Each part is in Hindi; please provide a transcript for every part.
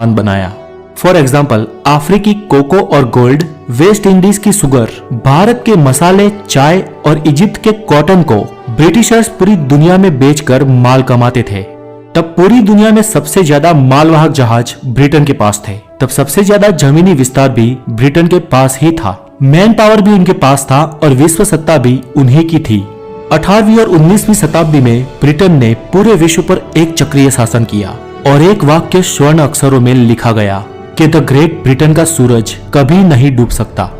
सामान बनाया। फॉर एग्जाम्पल अफ्रीकी कोको और गोल्ड, वेस्ट इंडीज की शुगर, भारत के मसाले, चाय और इजिप्ट के कॉटन को ब्रिटिशर्स पूरी दुनिया में बेचकर माल कमाते थे। तब पूरी दुनिया में सबसे ज्यादा मालवाहक जहाज ब्रिटेन के पास थे। तब सबसे ज्यादा जमीनी विस्तार भी ब्रिटेन के पास ही था। मैन पावर भी उनके पास था और विश्व सत्ता भी उन्हीं की थी। 18वीं और 19वीं शताब्दी में ब्रिटेन ने पूरे विश्व पर एक चक्रीय शासन किया और एक वाक्य स्वर्ण अक्षरों में लिखा गया कि द ग्रेट ब्रिटेन का सूरज कभी नहीं डूब सकता।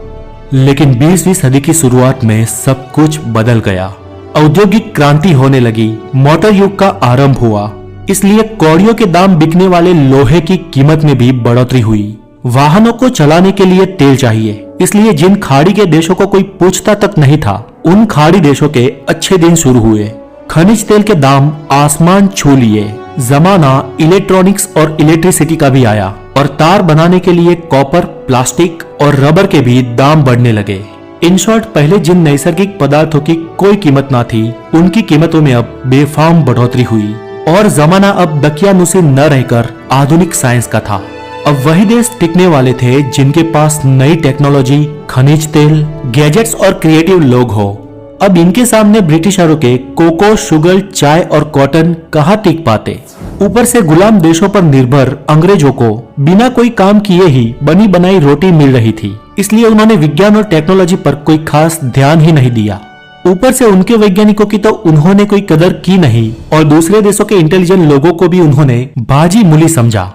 लेकिन 20वीं सदी की शुरुआत में सब कुछ बदल गया। औद्योगिक क्रांति होने लगी, मोटर युग का आरंभ हुआ, इसलिए कौड़ियों के दाम बिकने वाले लोहे की कीमत में भी बढ़ोतरी हुई। वाहनों को चलाने के लिए तेल चाहिए, इसलिए जिन खाड़ी के देशों को कोई पूछता तक नहीं था, उन खाड़ी देशों के अच्छे दिन शुरू हुए। खनिज तेल के दाम आसमान छू लिए। जमाना इलेक्ट्रॉनिक्स और इलेक्ट्रिसिटी का भी आया और तार बनाने के लिए कॉपर, प्लास्टिक और रबर के भी दाम बढ़ने लगे। इन शॉर्ट, पहले जिन नैसर्गिक पदार्थों की कोई कीमत ना थी, उनकी कीमतों में अब बेफाम बढ़ोतरी हुई और जमाना अब दकियानुसी न रहकर आधुनिक साइंस का था। अब वही देश टिकने वाले थे जिनके पास नई टेक्नोलॉजी, खनिज तेल, गैजेट्स और क्रिएटिव लोग हो। अब इनके सामने ब्रिटिशरों के कोको, शुगर, चाय और कॉटन कहाँ टिक पाते। ऊपर से गुलाम देशों पर निर्भर अंग्रेजों को बिना कोई काम किए ही बनी बनाई रोटी मिल रही थी, इसलिए उन्होंने विज्ञान और टेक्नोलॉजी पर कोई खास ध्यान ही नहीं दिया। ऊपर से उनके वैज्ञानिकों की तो उन्होंने कोई कदर की नहीं और दूसरे देशों के इंटेलिजेंट लोगों को भी उन्होंने बाजी मूली समझा।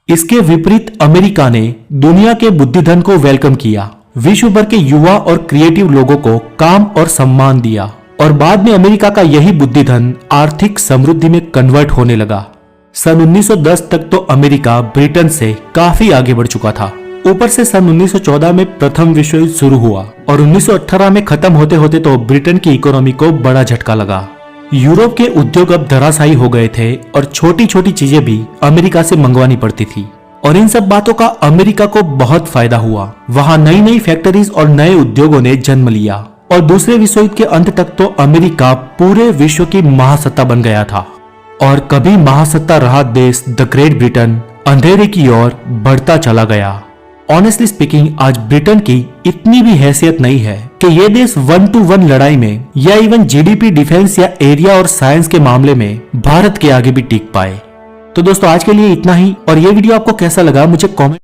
इसके विपरीत अमेरिका ने दुनिया के बुद्धिधन को वेलकम किया, विश्व भर के युवा और क्रिएटिव लोगों को काम और सम्मान दिया और बाद में अमेरिका का यही बुद्धिधन आर्थिक समृद्धि में कन्वर्ट होने लगा। सन 1910 तक तो अमेरिका ब्रिटेन से काफी आगे बढ़ चुका था। ऊपर से सन 1914 में प्रथम विश्व युद्ध शुरू हुआ और 1918 में खत्म होते होते तो ब्रिटेन की इकोनॉमी को बड़ा झटका लगा। यूरोप के उद्योग अब धराशायी हो गए थे और छोटी छोटी चीजें भी अमेरिका से मंगवानी पड़ती थी और इन सब बातों का अमेरिका को बहुत फायदा हुआ। वहां नई नई फैक्ट्रीज और नए उद्योगों ने जन्म लिया और दूसरे विश्व युद्ध के अंत तक तो अमेरिका पूरे विश्व की महासत्ता बन गया था। और कभी महासत्ता रहा देश द ग्रेट ब्रिटेन अंधेरे की ओर बढ़ता चला गया। ऑनेस्टली स्पीकिंग, आज ब्रिटेन की इतनी भी हैसियत नहीं है कि ये देश 1-to-1 लड़ाई में या इवन जीडीपी, डिफेंस या एरिया और साइंस के मामले में भारत के आगे भी टिक पाए। तो दोस्तों, आज के लिए इतना ही और ये वीडियो आपको कैसा लगा मुझे कमेंट